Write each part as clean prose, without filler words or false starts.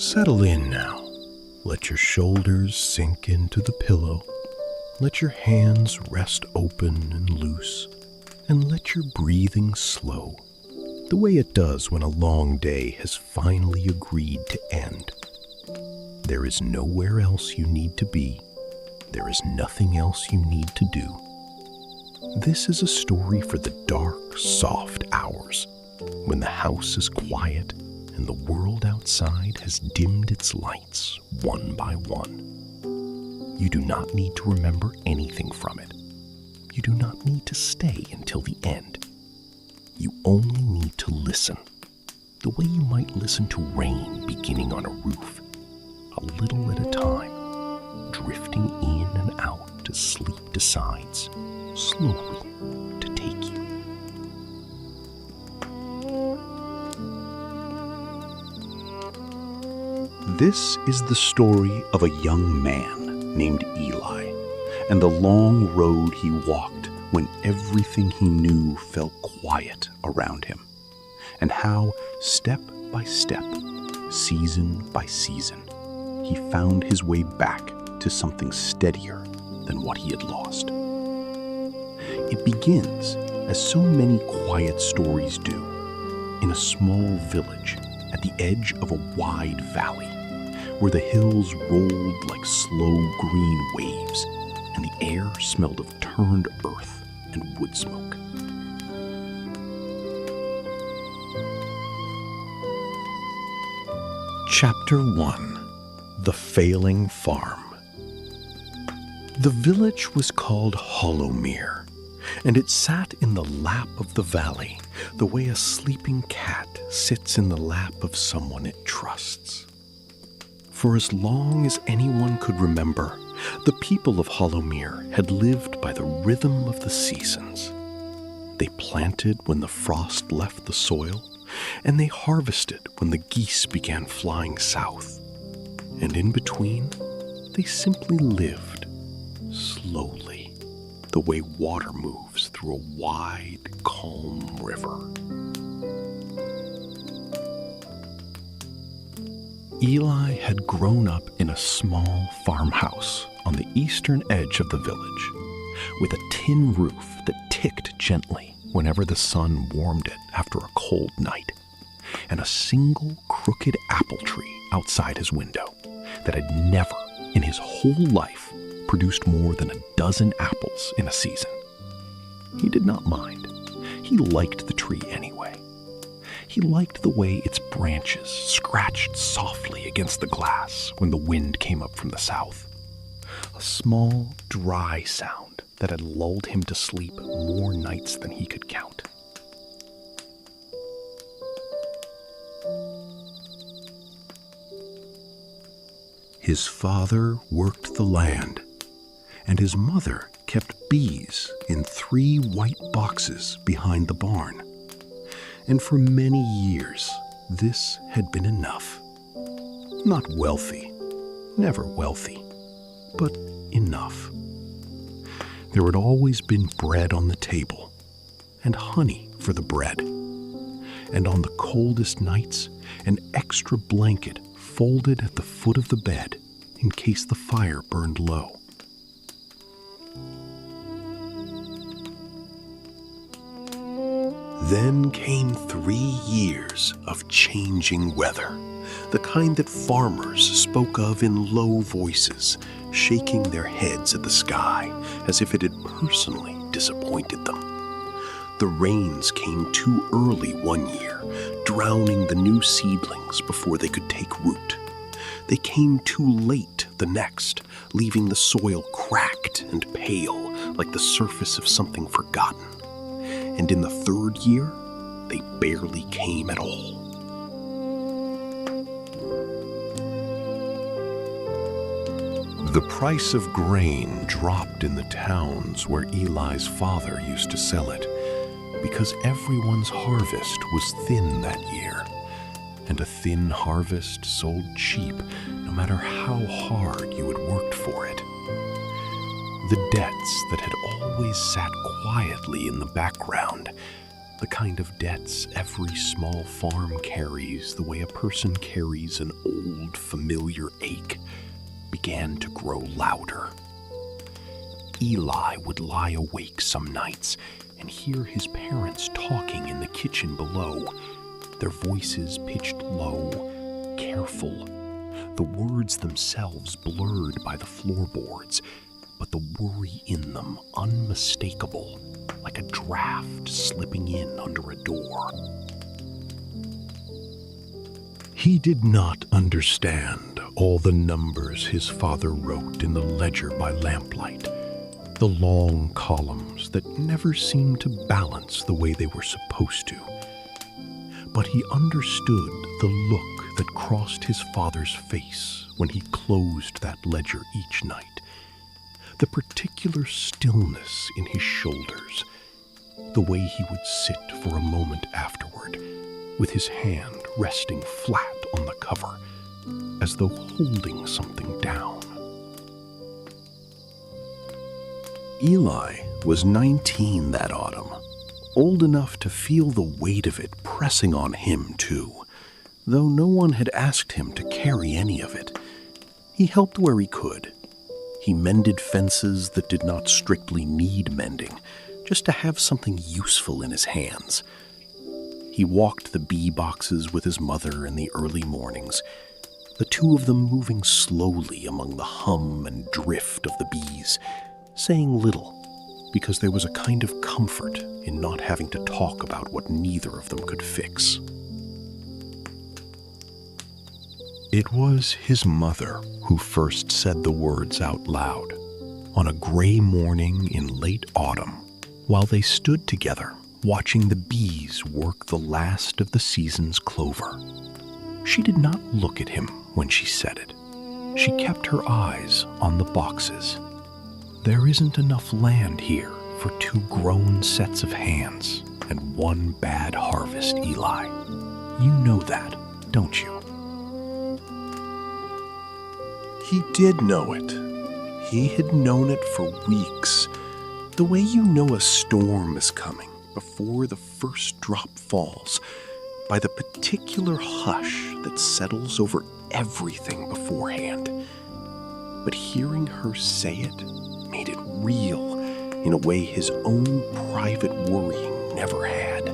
Settle in now. Let your shoulders sink into the pillow. Let your hands rest open and loose. And let your breathing slow, the way it does when a long day has finally agreed to end. There is nowhere else you need to be. There is nothing else you need to do. This is a story for the dark, soft hours, when the house is quiet and the world outside has dimmed its lights one by one. You do not need to remember anything from it. You do not need to stay until the end. You only need to listen, the way you might listen to rain beginning on a roof, a little at a time, drifting in and out as sleep decides, slowly, to take you. This is the story of a young man named Eli, and the long road he walked when everything he knew felt quiet around him, and how, step by step, season by season, he found his way back to something steadier than what he had lost. It begins, as so many quiet stories do, in a small village at the edge of a wide valley, where the hills rolled like slow green waves, and the air smelled of turned earth and wood smoke. Chapter 1: The Failing Farm. The village was called Hollowmere, and it sat in the lap of the valley, the way a sleeping cat sits in the lap of someone it trusts. For as long as anyone could remember, the people of Hollowmere had lived by the rhythm of the seasons. They planted when the frost left the soil, and they harvested when the geese began flying south. And in between, they simply lived, slowly, the way water moves through a wide, calm river. Eli had grown up in a small farmhouse on the eastern edge of the village, with a tin roof that ticked gently whenever the sun warmed it after a cold night, and a single crooked apple tree outside his window that had never, in his whole life, produced more than a dozen apples in a season. He did not mind. He liked the tree anyway. He liked the way its branches scratched softly against the glass when the wind came up from the south. A small, dry sound that had lulled him to sleep more nights than he could count. His father worked the land, and his mother kept bees in 3 white boxes behind the barn. And for many years, this had been enough. Not wealthy, never wealthy, but enough. There had always been bread on the table, and honey for the bread. And on the coldest nights, an extra blanket folded at the foot of the bed in case the fire burned low. Then came 3 years of changing weather, the kind that farmers spoke of in low voices, shaking their heads at the sky as if it had personally disappointed them. The rains came too early one year, drowning the new seedlings before they could take root. They came too late the next, leaving the soil cracked and pale like the surface of something forgotten. And in the 3rd year, they barely came at all. The price of grain dropped in the towns where Eli's father used to sell it, because everyone's harvest was thin that year, and a thin harvest sold cheap no matter how hard you had worked for it. The debts that had always sat quietly in the background the kind of debts every small farm carries the way a person carries an old, familiar ache, began to grow louder. Eli would lie awake some nights and hear his parents talking in the kitchen below, their voices pitched low, careful, the words themselves blurred by the floorboards, but the worry in them unmistakable, like a draft slipping in under a door. He did not understand all the numbers his father wrote in the ledger by lamplight, the long columns that never seemed to balance the way they were supposed to. But he understood the look that crossed his father's face when he closed that ledger each night, the particular stillness in his shoulders, the way he would sit for a moment afterward, with his hand resting flat on the cover, as though holding something down. Eli was 19 that autumn, old enough to feel the weight of it pressing on him too, though no one had asked him to carry any of it. He helped where he could. He mended fences that did not strictly need mending, just to have something useful in his hands. He walked the bee boxes with his mother in the early mornings, the two of them moving slowly among the hum and drift of the bees, saying little, because there was a kind of comfort in not having to talk about what neither of them could fix. It was his mother who first said the words out loud, on a gray morning in late autumn, while they stood together watching the bees work the last of the season's clover. She did not look at him when she said it. She kept her eyes on the boxes. There isn't enough land here for two grown sets of hands and one bad harvest, Eli. You know that, don't you? He did know it. He had known it for weeks, the way you know a storm is coming before the first drop falls, by the particular hush that settles over everything beforehand. But hearing her say it made it real in a way his own private worrying never had.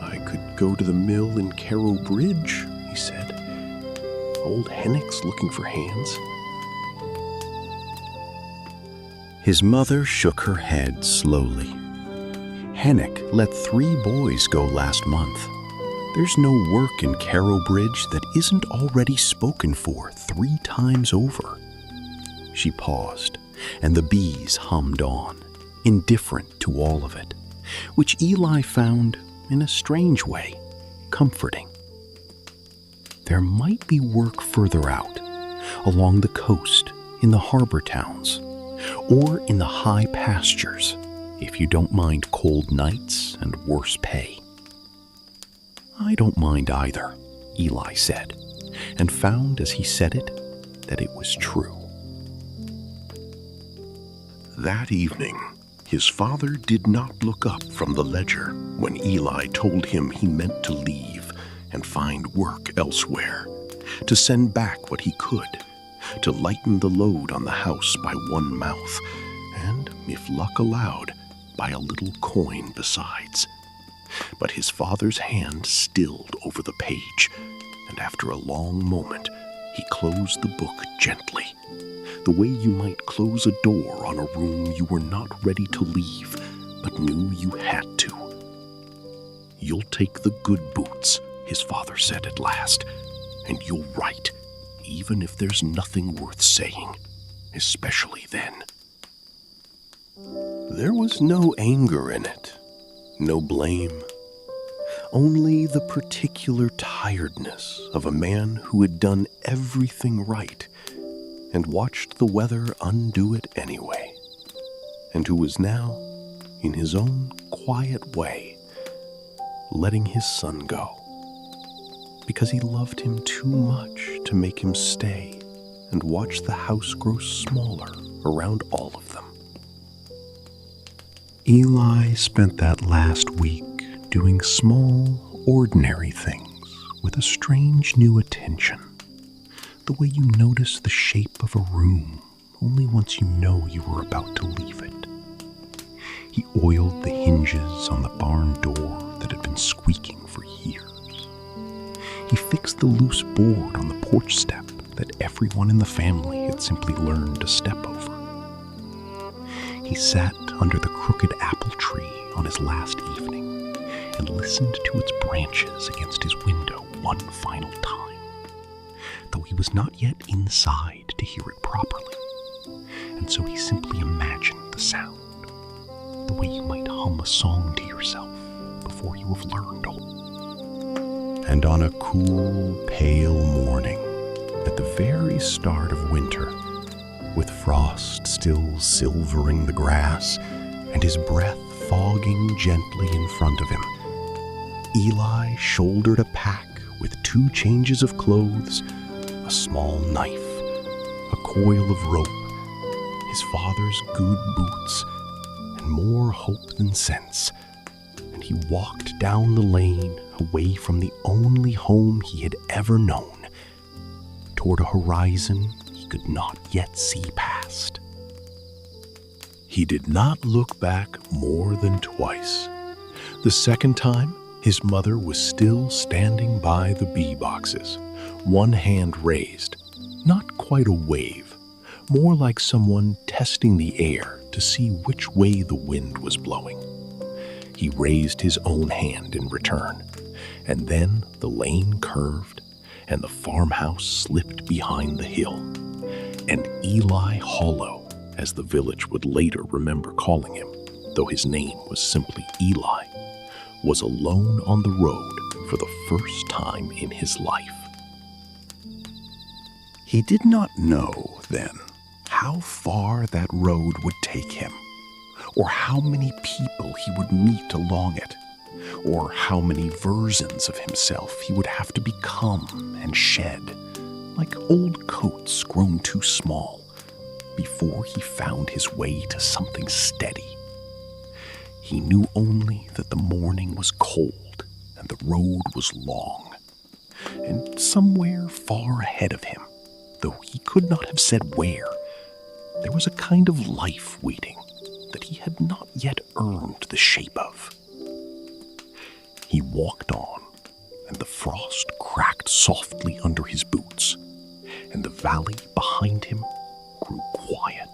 I could go to the mill in Carrow Bridge, he said. Old Hennick's looking for hands. His mother shook her head slowly. Hennick let 3 boys go last month. There's no work in Carrow Bridge that isn't already spoken for 3 times over. She paused, and the bees hummed on, indifferent to all of it, which Eli found, in a strange way, comforting. There might be work further out, along the coast, in the harbor towns, or in the high pastures, if you don't mind cold nights and worse pay. I don't mind either, Eli said, and found as he said it that it was true. That evening, his father did not look up from the ledger when Eli told him he meant to leave and find work elsewhere, to send back what he could, to lighten the load on the house by one mouth, and, if luck allowed, by a little coin besides. But his father's hand stilled over the page, and after a long moment, he closed the book gently, the way you might close a door on a room you were not ready to leave, but knew you had to. You'll take the good boots, his father said at last, and you'll write, even if there's nothing worth saying, especially then. There was no anger in it, no blame, only the particular tiredness of a man who had done everything right and watched the weather undo it anyway, and who was now, in his own quiet way, letting his son go, because he loved him too much to make him stay and watch the house grow smaller around all of them. Eli spent that last week doing small, ordinary things with a strange new attention. The way you notice the shape of a room only once you know you were about to leave it. He oiled the hinges on the barn door that had been squeaking for years. He fixed the loose board on the porch step that everyone in the family had simply learned to step over. He sat under the crooked apple tree on his last evening and listened to its branches against his window one final time, though he was not yet inside to hear it properly, and so he simply imagined the sound, the way you might hum a song to yourself before you have learned all. And on a cool, pale morning, at the very start of winter, with frost still silvering the grass and his breath fogging gently in front of him, Eli shouldered a pack with 2 changes of clothes, a small knife, a coil of rope, his father's good boots, and more hope than sense, and he walked down the lane away from the only home he had ever known, toward a horizon he could not yet see past. He did not look back more than twice. The second time, his mother was still standing by the bee boxes, one hand raised, not quite a wave, more like someone testing the air to see which way the wind was blowing. He raised his own hand in return, and then the lane curved, and the farmhouse slipped behind the hill, and Eli Hollow, as the village would later remember calling him, though his name was simply Eli, was alone on the road for the first time in his life. He did not know then how far that road would take him, or how many people he would meet along it, or how many versions of himself he would have to become and shed, like old coats grown too small, before he found his way to something steady. He knew only that the morning was cold and the road was long, and somewhere far ahead of him, though he could not have said where, there was a kind of life waiting that he had not yet earned the shape of. He walked on, and the frost cracked softly under his boots, and the valley behind him grew quiet.